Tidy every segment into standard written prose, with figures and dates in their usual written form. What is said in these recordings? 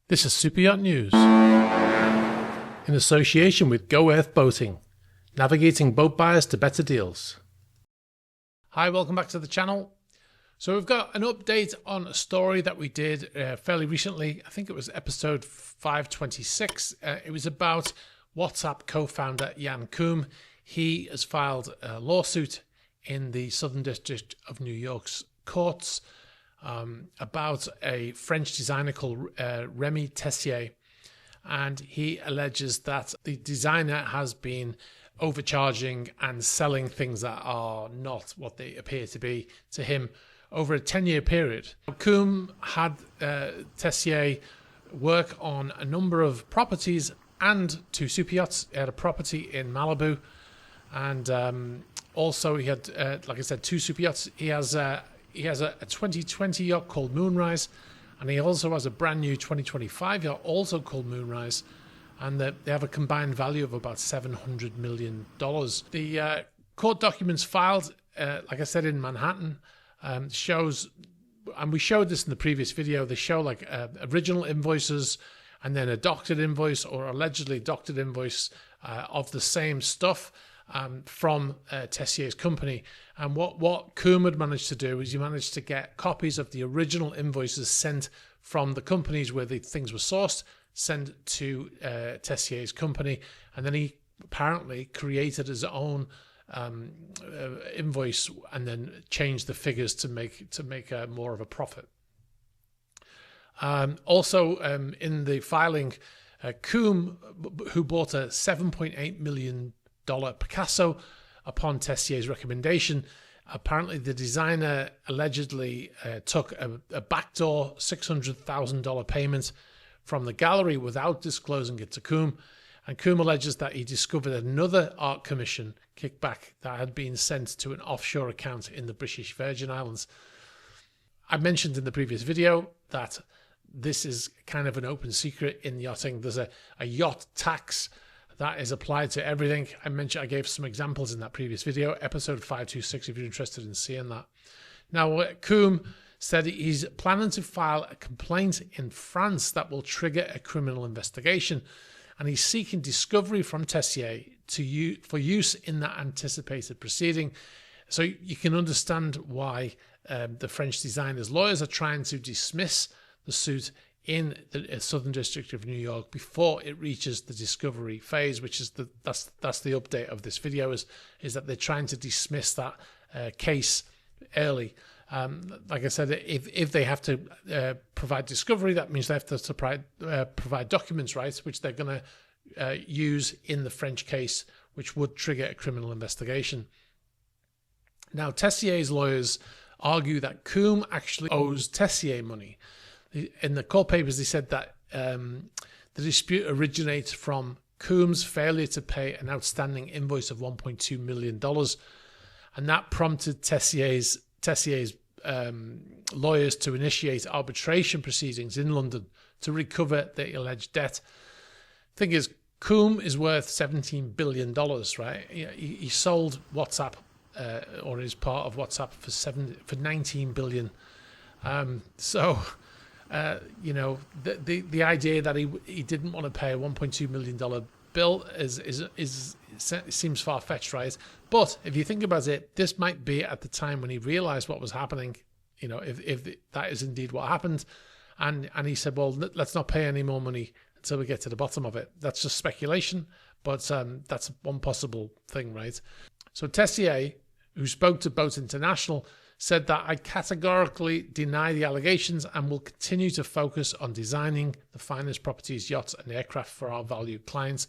This is Super Yacht News in association with Go Earth Boating, navigating boat buyers to better deals. Hi, welcome back to the channel. So we've got an update on a story that we did fairly recently. I think it was episode 526. It was about WhatsApp co-founder Jan Koum. He has filed a lawsuit in the Southern District of New York's courts about a French designer called Remi Tessier, and he alleges that the designer has been overcharging and selling things that are not what they appear to be to him over a 10-year period. Koum had Tessier work on a number of properties and two super yachts. He had a property in Malibu, and also he had, like I said, two super yachts. He has a 2020 yacht called Moonrise, and he also has a brand new 2025 yacht also called Moonrise, and they have a combined value of about $700 million. The court documents filed, like I said, in Manhattan, shows, and we showed this in the previous video, they show like original invoices and then a doctored invoice or allegedly doctored invoice of the same stuff from Tessier's company. And what Koum had managed to do is he managed to get copies of the original invoices sent from the companies where the things were sourced, sent to Tessier's company, and then he apparently created his own invoice and then changed the figures to make more of a profit. Also, in the filing, Koum, who bought a $7.8 million Picasso upon Tessier's recommendation, apparently the designer allegedly took a backdoor $600,000 payment from the gallery without disclosing it to Koum. And Koum alleges that he discovered another art commission kickback that had been sent to an offshore account in the British Virgin Islands. I mentioned in the previous video that this is kind of an open secret in yachting. There's a yacht tax that is applied to everything. I gave some examples in that previous video, episode 526, if you're interested in seeing that. Now, Koum said he's planning to file a complaint in France that will trigger a criminal investigation, and he's seeking discovery from Tessier for use in that anticipated proceeding. So you can understand why the French designer's lawyers are trying to dismiss the suit in the Southern District of New York before it reaches the discovery phase, which is that's the update of this video, is that they're trying to dismiss that case early. Like I said, if they have to provide discovery, that means they have to provide documents, right, which they're going to use in the French case, which would trigger a criminal investigation. Now, Tessier's lawyers argue that Koum actually owes Tessier money. In the court papers, they said that the dispute originates from Koum's failure to pay an outstanding invoice of $1.2 million, and that prompted Tessier's lawyers to initiate arbitration proceedings in London to recover the alleged debt. The thing is, Koum is worth $17 billion, right? He sold WhatsApp, or is part of WhatsApp, for $19 billion. You know, the idea that he didn't want to pay a $1.2 million bill seems far-fetched, right? But if you think about it, this might be at the time when he realized what was happening, you know, if that is indeed what happened, and he said, well, let's not pay any more money until we get to the bottom of it. That's just speculation, but that's one possible thing, right? So Tessier, who spoke to Boat International, said that I categorically deny the allegations and will continue to focus on designing the finest properties, yachts and aircraft for our valued clients.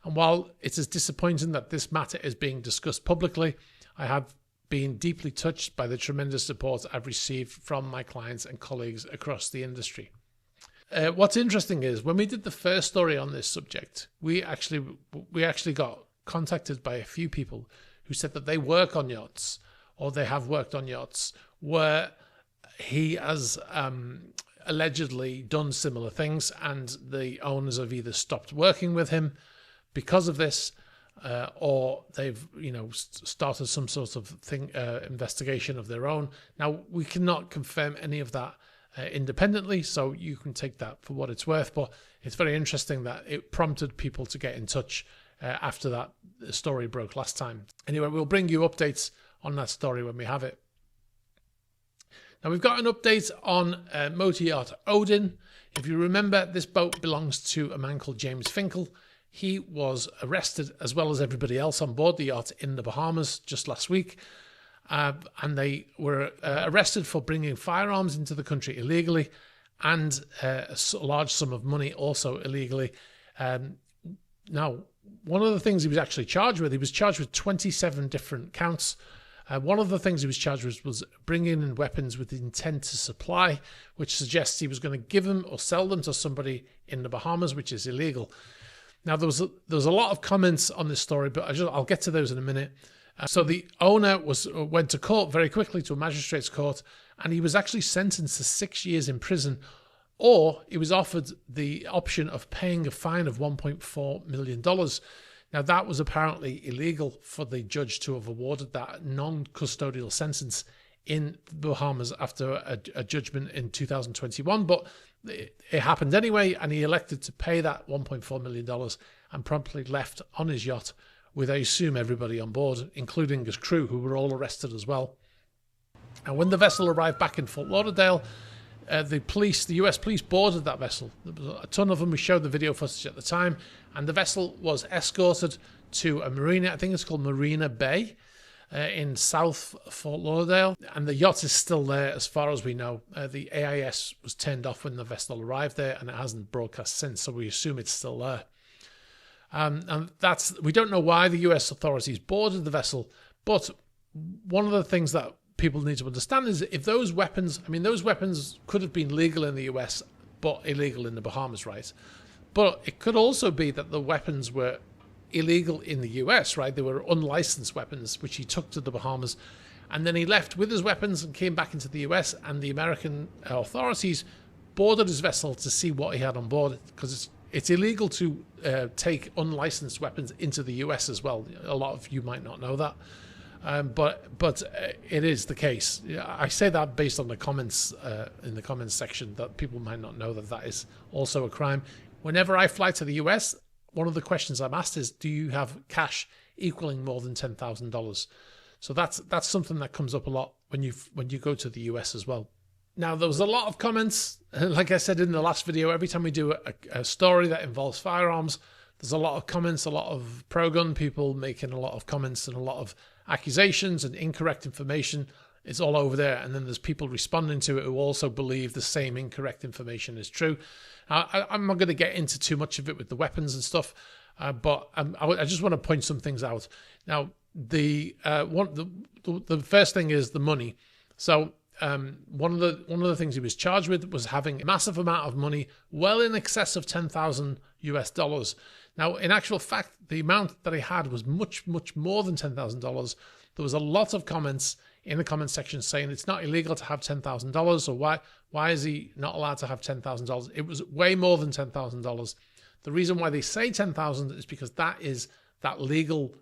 And while it is disappointing that this matter is being discussed publicly, I have been deeply touched by the tremendous support I've received from my clients and colleagues across the industry. What's interesting is when we did the first story on this subject, we actually got contacted by a few people who said that they work on yachts, or they have worked on yachts, where he has allegedly done similar things, and the owners have either stopped working with him because of this, or they've, you know, started some sort of investigation of their own. Now, we cannot confirm any of that independently, so you can take that for what it's worth. But it's very interesting that it prompted people to get in touch after that story broke last time. Anyway, we'll bring you updates on that story when we have it. Now, we've got an update on motor yacht Odin. If you remember, this boat belongs to a man called James Finkel. He was arrested, as well as everybody else on board the yacht, in the Bahamas just last week. And they were arrested for bringing firearms into the country illegally, and a large sum of money also illegally. Now, one of the things he was actually charged with, he was charged with 27 different counts. One of the things he was charged with was bringing in weapons with the intent to supply, which suggests he was going to give them or sell them to somebody in the Bahamas, which is illegal. Now, there was a lot of comments on this story, but I'll get to those in a minute. So the owner went to court very quickly, to a magistrate's court, and he was actually sentenced to 6 years in prison, or he was offered the option of paying a fine of $1.4 million. Now, that was apparently illegal for the judge to have awarded that non-custodial sentence in the Bahamas after a judgment in 2021, but it happened anyway, and he elected to pay that $1.4 million and promptly left on his yacht with, I assume, everybody on board, including his crew, who were all arrested as well. And when the vessel arrived back in Fort Lauderdale, the US police boarded that vessel. There was a ton of them. We showed the video footage at the time, and the vessel was escorted to a marina. I think it's called Marina Bay in South Fort Lauderdale, and the yacht is still there as far as we know. The AIS was turned off when the vessel arrived there, and it hasn't broadcast since, so we assume it's still there. And we don't know why the US authorities boarded the vessel, but one of the things that people need to understand is if those weapons could have been legal in the US, but illegal in the Bahamas, right? But it could also be that the weapons were illegal in the US, right? They were unlicensed weapons, which he took to the Bahamas, and then he left with his weapons and came back into the US, and the American authorities boarded his vessel to see what he had on board, because it's illegal to take unlicensed weapons into the US as well. A lot of you might not know that. But it is the case. I say that based on the comments in the comments section, that people might not know that is also a crime. Whenever I fly to the US, one of the questions I'm asked is, do you have cash equaling more than $10,000? So that's something that comes up a lot when you go to the US as well. Now, there was a lot of comments. Like I said in the last video, every time we do a story that involves firearms, there's a lot of comments, a lot of pro-gun people making a lot of comments and a lot of accusations and incorrect information. It's all over there. And then there's people responding to it who also believe the same incorrect information is true. I'm not going to get into too much of it with the weapons and stuff, but I just want to point some things out. Now, the first thing is the money. So one of the things he was charged with was having a massive amount of money, well in excess of $10,000. Now, in actual fact, the amount that he had was much, much more than $10,000. There was a lot of comments in the comment section saying it's not illegal to have $10,000, or why is he not allowed to have $10,000? It was way more than $10,000. The reason why they say $10,000 is because that is that legal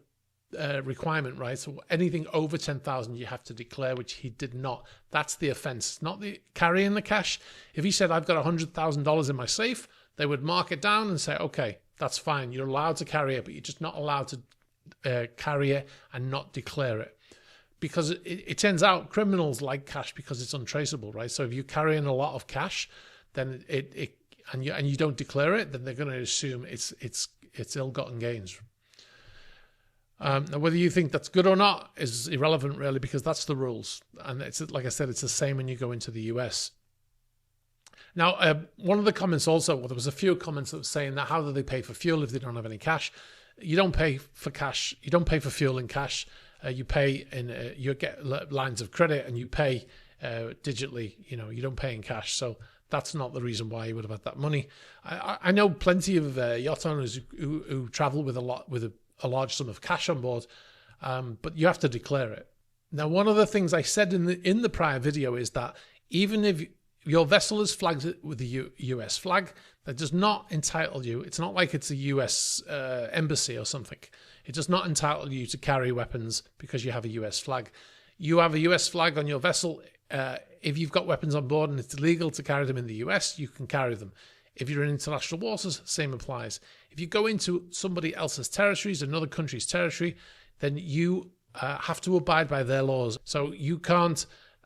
requirement, right? So anything over $10,000 you have to declare, which he did not. That's the offense, not the carrying the cash. If he said, I've got $100,000 in my safe, they would mark it down and say, okay, that's fine. You're allowed to carry it, but you're just not allowed to carry it and not declare it. Because it turns out criminals like cash because it's untraceable, right? So if you're carrying a lot of cash, then and you don't declare it, then they're going to assume it's ill-gotten gains. Now, whether you think that's good or not is irrelevant, really, because that's the rules. And it's like I said, it's the same when you go into the US. Now, one of the comments also, well, there was a few comments that were saying that how do they pay for fuel if they don't have any cash? You don't pay for cash. You don't pay for fuel in cash. You pay in you get lines of credit, and you pay digitally. You don't pay in cash. So that's not the reason why you would have had that money. I know plenty of yacht owners who travel with a large sum of cash on board, but you have to declare it. Now, one of the things I said in the prior video is that even if your vessel is flagged with the US flag, that does not entitle you. It's not like it's a US embassy or something. It does not entitle you to carry weapons because you have a US flag. You have a US flag on your vessel. if you've got weapons on board and it's illegal to carry them in the US, you can carry them. If you're in international waters, same applies. If you go into somebody else's territories, another country's territory, then you have to abide by their laws. So you can't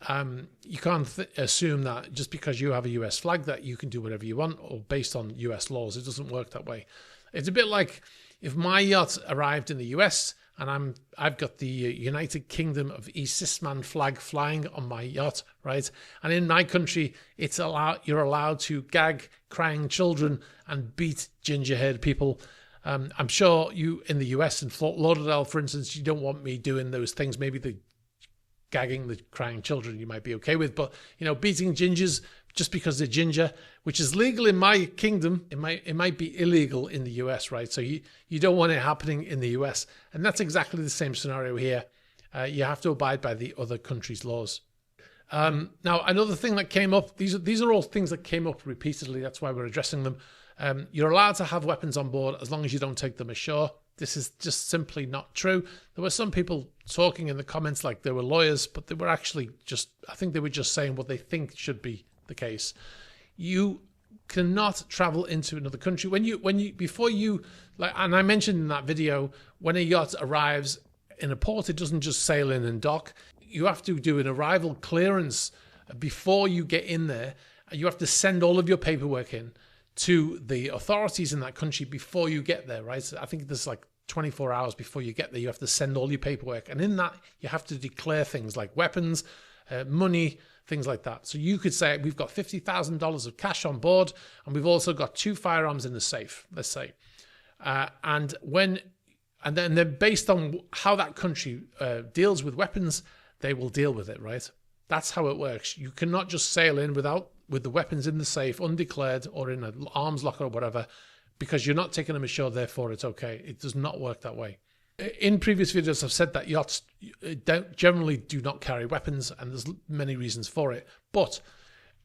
assume that just because you have a US flag that you can do whatever you want or based on US laws. It doesn't work that way. It's a bit like if my yacht arrived in the US and I've got the United Kingdom of East Sisman flag flying on my yacht, right? And in my country, you're allowed to gag crying children and beat ginger-haired people. I'm sure you in the US and Fort Lauderdale, for instance, you don't want me doing those things. Maybe the gagging the crying children you might be okay with, but beating gingers just because they're ginger, which is legal in my kingdom, it might be illegal in the US, right? So you don't want it happening in the US, and that's exactly the same scenario here. You have to abide by the other country's laws. Now, another thing that came up, these are all things that came up repeatedly. That's why we're addressing them. You're allowed to have weapons on board as long as you don't take them ashore. This is just simply not true. There were some people talking in the comments like they were lawyers, but they were actually I think they were just saying what they think should be the case. You cannot travel into another country and I mentioned in that video, when a yacht arrives in a port, it doesn't just sail in and dock. You have to do an arrival clearance before you get in there. You have to send all of your paperwork in to the authorities in that country before you get there, right? So I think there's like 24 hours before you get there, you have to send all your paperwork. And in that, you have to declare things like weapons, money, things like that. So you could say, we've got $50,000 of cash on board, and we've also got 2 firearms in the safe, let's say. And then based on how that country deals with weapons, they will deal with it, right? That's how it works. You cannot just sail in with the weapons in the safe, undeclared, or in an arms locker or whatever, because you're not taking them ashore, therefore it's okay. It does not work that way. In previous videos, I've said that yachts generally do not carry weapons, and there's many reasons for it. But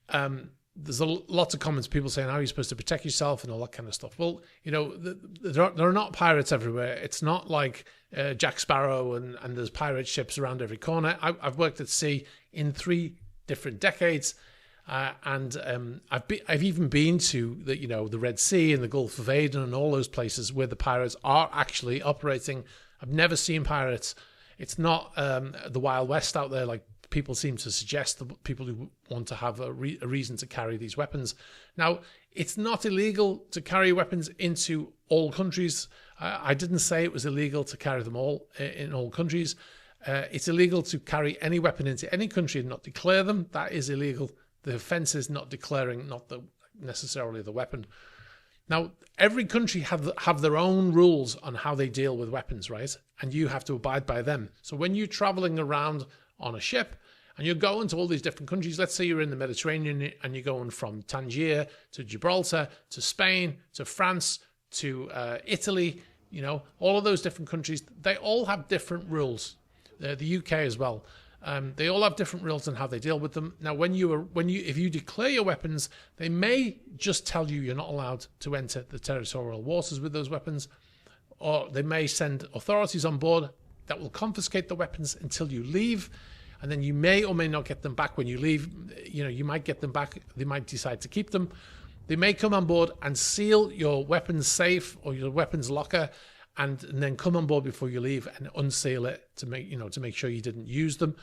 there's lots of comments, people saying, how are you supposed to protect yourself and all that kind of stuff. Well, there are not pirates everywhere. It's not like Jack Sparrow and there's pirate ships around every corner. I've worked at sea in 3 different decades. And I've even been to the Red Sea and the Gulf of Aden and all those places where the pirates are actually operating. I've never seen pirates. It's not the Wild West out there like people seem to suggest, the people who want to have a reason to carry these weapons. Now, it's not illegal to carry weapons into all countries. I didn't say it was illegal to carry them all in all countries. It's illegal to carry any weapon into any country and not declare them. That is illegal. The offence is not declaring, not necessarily the weapon. Now, every country have their own rules on how they deal with weapons, right? And you have to abide by them. So when you're traveling around on a ship and you're going to all these different countries, let's say you're in the Mediterranean and you're going from Tangier to Gibraltar to Spain to France to Italy, all of those different countries, they all have different rules. The UK as well. They all have different rules on how they deal with them. Now, if you declare your weapons, they may just tell you you're not allowed to enter the territorial waters with those weapons, or they may send authorities on board that will confiscate the weapons until you leave, and then you may or may not get them back when you leave. You might get them back. They might decide to keep them. They may come on board and seal your weapons safe or your weapons locker, and then come on board before you leave and unseal it to make sure you didn't use them.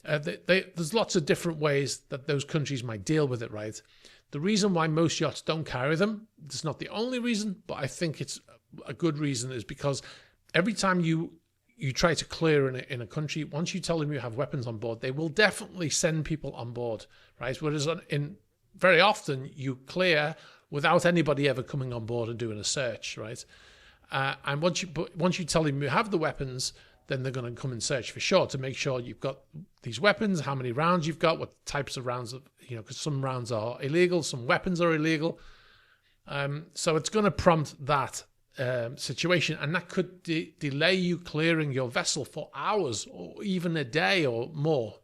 There's lots of different ways that those countries might deal with it, right? The reason why most yachts don't carry them, it's not the only reason, but I think it's a good reason, is because every time you try to clear in a country, once you tell them you have weapons on board, they will definitely send people on board, right? Whereas very often you clear without anybody ever coming on board and doing a search, right? And once you tell them you have the weapons, then they're going to come and search for sure to make sure you've got these weapons, how many rounds you've got, what types of rounds, because some rounds are illegal, some weapons are illegal. So it's going to prompt that situation, and that could delay you clearing your vessel for hours or even a day or more.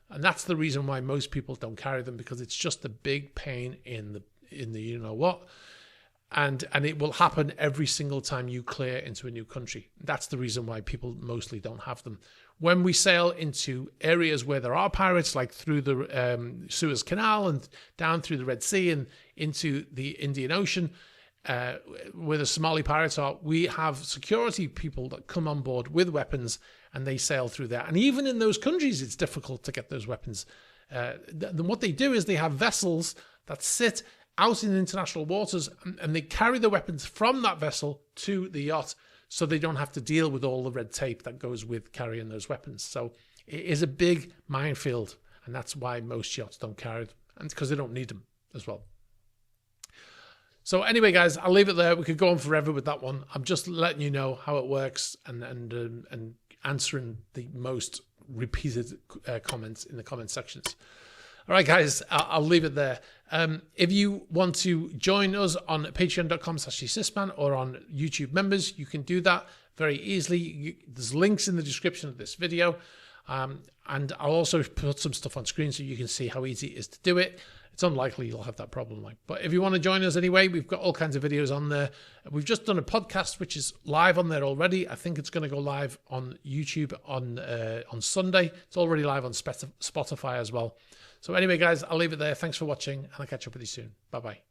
And that's the reason why most people don't carry them, because it's just a big pain in the you know what. and it will happen every single time you clear into a new country. That's the reason why people mostly don't have them. When we sail into areas where there are pirates, like through the Suez Canal and down through the Red Sea and into the Indian Ocean, where the Somali pirates are, we have security people that come on board with weapons and they sail through there. And even in those countries, it's difficult to get those weapons. Then what they do is they have vessels that sit out in international waters and they carry the weapons from that vessel to the yacht, so they don't have to deal with all the red tape that goes with carrying those weapons. So it is a big minefield, and that's why most yachts don't carry them, and because they don't need them as well. So anyway, guys, I'll leave it there. We could go on forever with that one. I'm just letting you know how it works and answering the most repeated comments in the comment sections. All right, guys, I'll leave it there. If you want to join us on patreon.com/sysman or on YouTube members, you can do that very easily. There's links in the description of this video. And I'll also put some stuff on screen so you can see how easy it is to do it. It's unlikely you'll have that problem. But if you want to join us anyway, we've got all kinds of videos on there. We've just done a podcast, which is live on there already. I think it's going to go live on YouTube on Sunday. It's already live on Spotify as well. So anyway, guys, I'll leave it there. Thanks for watching, and I'll catch up with you soon. Bye-bye.